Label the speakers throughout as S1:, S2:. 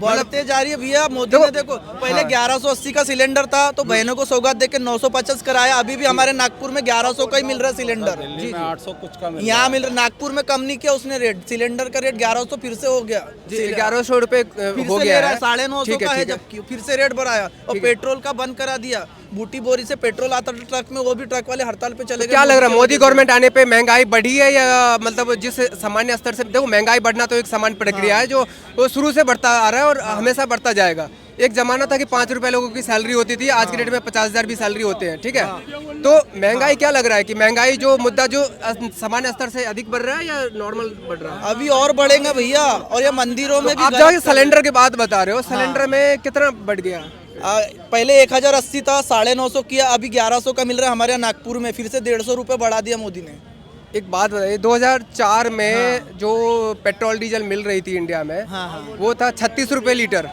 S1: बढ़ते जा रही है भैया। मोदी ने देखो पहले 1180 का सिलेंडर था तो बहनों को सौगात देके 950 कराया। अभी भी हमारे नागपुर में 1100 का ही मिल रहा है सिलेंडर।
S2: दिल्ली में 800 कुछ का मिल
S1: यहाँ मिल रहा, नागपुर में कम नहीं किया उसने रेट। सिलेंडर का रेट 1100 फिर से हो गया,
S3: 1100 रुपए हो गया है।
S1: 950 का है, जबकि फिर से रेट बढ़ाया। और पेट्रोल का बंद करा दिया। बूटी बोरी से पेट्रोल आता था ट्रक में, वो भी ट्रक वाले हड़ताल पे चले गए।
S3: क्या लग रहा है मोदी गवर्नमेंट आने पे महंगाई बढ़ी है या मतलब जिस सामान्य स्तर से? देखो महंगाई बढ़ना तो एक सामान्य प्रक्रिया है जो वो शुरू से बढ़ता आ रहा है और हमेशा बढ़ता जाएगा। एक जमाना था कि 5 रुपए लोगों की सैलरी होती थी, आज के डेट में 50,000 भी सैलरी होते हैं, ठीक है। तो महंगाई क्या लग रहा है कि महंगाई जो मुद्दा जो सामान्य स्तर से अधिक बढ़ रहा है या नॉर्मल बढ़ रहा है?
S1: अभी और बढ़ेगा भैया। और ये मंदिरों में भी
S3: आप जो सिलेंडर की बात बता रहे हो, सिलेंडर में कितना बढ़ गया?
S1: पहले 1080 था, 950 किया, अभी 1100 का मिल रहा है हमारे यहाँ नागपुर में। फिर से 150 रुपए बढ़ा दिया मोदी ने।
S3: एक बात बताइए, 2004 में जो पेट्रोल डीजल मिल रही थी इंडिया में, वो था 36 रुपए लीटर।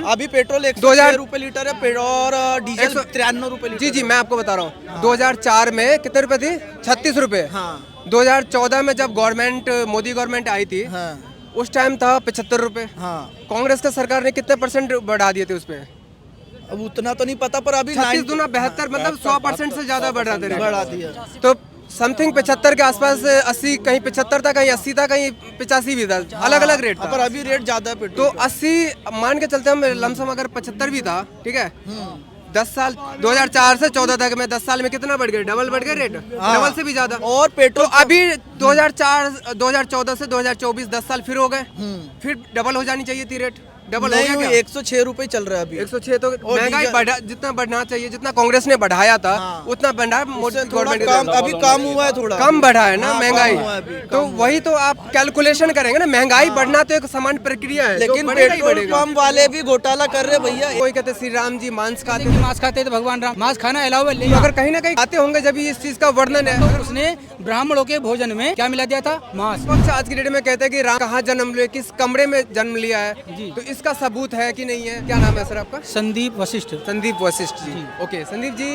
S1: अभी पेट्रोल 106 रुपए लीटर है और डीजल 93 रुपए लीटर।
S3: जी मैं आपको बता रहा हूँ 2004 में कितने रुपए थी? 36 रुपए। 2014 में जब गवर्नमेंट मोदी गवर्नमेंट आई थी उस टाइम था 75 रुपए। कांग्रेस का सरकार ने कितने % बढ़ा दिए थे उस पे?
S1: अब उतना तो नहीं पता, पर अभी
S3: 36 दूना 72, मतलब 100% से ज्यादा बढ़ा
S1: दिया।
S3: तो समथिंग 75 के आसपास, 80, कहीं 75 था, कहीं 80 था, कहीं 85 भी था, अलग अलग रेट था।
S1: पर अभी रेट ज्यादा है
S3: तो 80 मान के चलते हम लमसम, अगर 75 भी था, ठीक है, 10 साल 2004 से 14 तक में 10 साल में कितना बढ़ गया? डबल बढ़ गया रेट, डबल से भी ज्यादा।
S1: और पेट्रोल
S3: तो अभी 2014 से 2024 10 साल फिर हो गए, फिर डबल हो जानी चाहिए थी रेट। डबल हो गया क्या?
S1: 106 रुपए चल रहा है अभी।
S3: 106 तो महंगाई बढ़ा, जितना बढ़ना चाहिए, जितना कांग्रेस ने बढ़ाया था उतना बढ़ा गवर्नमेंट।
S1: अभी कम हुआ है, थोड़ा
S3: कम बढ़ा है ना महंगाई। तो वही तो आप कैलकुलेशन करेंगे ना, महंगाई बढ़ना तो एक सामान्य प्रक्रिया है,
S1: लेकिन पेट्रोल पंप वाले भी घोटाला कर रहे भैया।
S3: कोई कहते श्री राम जी मांस खाते
S4: तो भगवान राम मांस खाना अलाउ है,
S3: अगर कहीं ना कहीं खाते होंगे जब इस चीज का वर्णन है।
S4: उसने ब्राह्मणों के भोजन में क्या मिला दिया था? मांस।
S3: आज की डेट में कहते हैं कि राम कहाँ जन्म लिया, किस कमरे में जन्म लिया है, तो इसका सबूत है कि नहीं है? क्या नाम है सर आपका?
S4: संदीप वशिष्ठ।
S3: संदीप वशिष्ठ जी। ओके संदीप जी,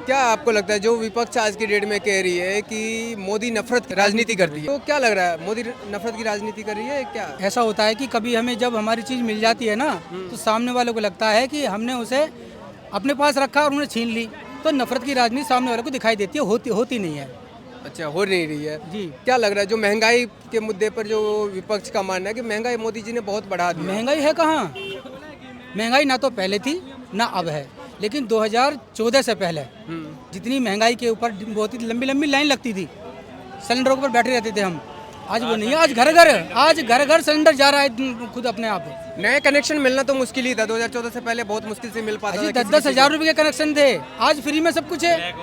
S3: क्या आपको लगता है जो विपक्ष आज की डेट में कह रही है कि मोदी नफरत की राजनीति करती है, तो क्या लग रहा है मोदी नफरत की राजनीति कर रही है क्या?
S4: ऐसा होता है कि कभी हमें जब हमारी चीज मिल जाती है ना तो सामने वालों को लगता है कि हमने उसे अपने पास रखा और उन्हें छीन ली, तो नफरत की राजनीति सामने वालों को दिखाई देती है, होती नहीं है।
S3: अच्छा, हो नहीं रही है
S4: जी।
S3: क्या लग रहा है जो महंगाई के मुद्दे पर जो विपक्ष का मानना है कि महंगाई मोदी जी ने बहुत बढ़ा दी?
S4: महंगाई है कहाँ? महंगाई ना तो पहले थी ना अब है, लेकिन 2014 से पहले जितनी महंगाई के ऊपर बहुत ही लंबी लंबी लाइन लगती थी, सिलेंडरों के ऊपर बैठे रहते थे हम, आज वो नहीं है। आज घर घर सिलेंडर जा रहा है खुद अपने आप।
S3: नए कनेक्शन मिलना तो मुश्किल ही था, 2014 से पहले बहुत मुश्किल से मिल पाता था।
S4: 10-10 हजार रुपए के कनेक्शन थे, आज फ्री में सब कुछ है।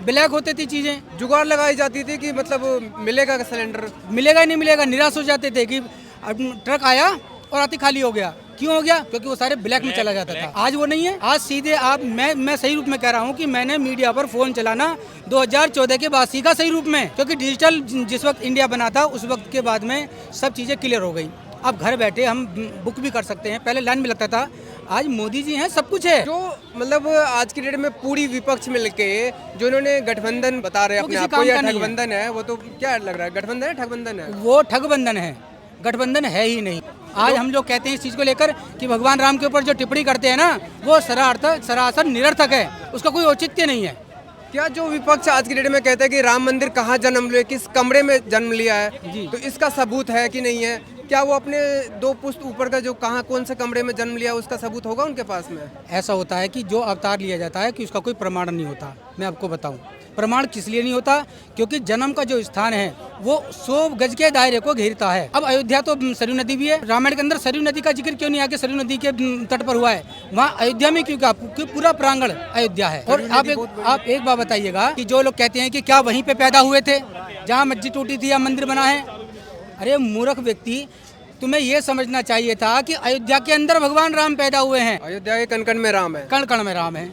S4: ब्लैक होती थी चीजें,
S3: जुगाड़ लगाई जाती थी कि मतलब मिलेगा सिलेंडर,
S4: मिलेगा ही नहीं मिलेगा, निराश हो जाते थे कि ट्रक आया और आती खाली हो गया। क्यों हो गया? क्योंकि वो सारे ब्लैक में चला जाता था। आज वो नहीं है। आज सीधे आप मैं सही रूप में कह रहा हूँ कि मैंने मीडिया पर फोन चलाना 2014 के बाद सीखा सही रूप में, क्योंकि डिजिटल जिस वक्त इंडिया बना था उस वक्त के बाद में सब चीजें क्लियर हो गई। अब घर बैठे हम बुक भी कर सकते हैं, पहले लाइन में लगता था, आज मोदी जी हैं, सब कुछ है।
S3: जो मतलब आज की डेट में पूरी विपक्ष मिलके जो इन्होंने गठबंधन बता रहे हैं अपने आप को, या ठगबंधन है, वो तो क्या लग रहा है? गठबंधन है, ठगबंधन है?
S4: वो ठगबंधन है, गठबंधन है ही नहीं। आज हम लोग कहते हैं इस चीज को लेकर कि भगवान राम के ऊपर जो टिप्पणी करते हैं ना, वो सरासर निरर्थक है, उसका कोई औचित्य नहीं है।
S3: क्या जो विपक्ष आज की डेट में कहते हैं कि राम मंदिर कहाँ जन्म लिया, किस कमरे में जन्म लिया है जी, तो इसका सबूत है कि नहीं है? क्या वो अपने 2 पुश्त ऊपर का जो कहाँ कौन से कमरे में जन्म लिया उसका सबूत होगा उनके पास में?
S4: ऐसा होता है कि जो अवतार लिया जाता है कि उसका कोई प्रमाण नहीं होता। मैं आपको बताऊं प्रमाण किस लिए नहीं होता, क्योंकि जन्म का जो स्थान है वो 100 गज के दायरे को घेरता है। अब अयोध्या तो सरयू नदी भी है, रामायण के अंदर सरयू नदी का जिक्र क्यों नहीं आके सरयू नदी के तट पर हुआ है? वहाँ अयोध्या में क्यों? क्योंकि पूरा प्रांगण अयोध्या है। और आप एक बात बताइएगा कि जो लोग कहते हैं कि क्या वहीं पे पैदा हुए थे जहाँ मस्जिद टूटी थी या मंदिर बना है? अरे मूर्ख व्यक्ति, तुम्हें ये समझना चाहिए था कि अयोध्या के अंदर भगवान राम पैदा हुए हैं।
S3: अयोध्या के कण कण में राम है,
S4: कण कण में राम है।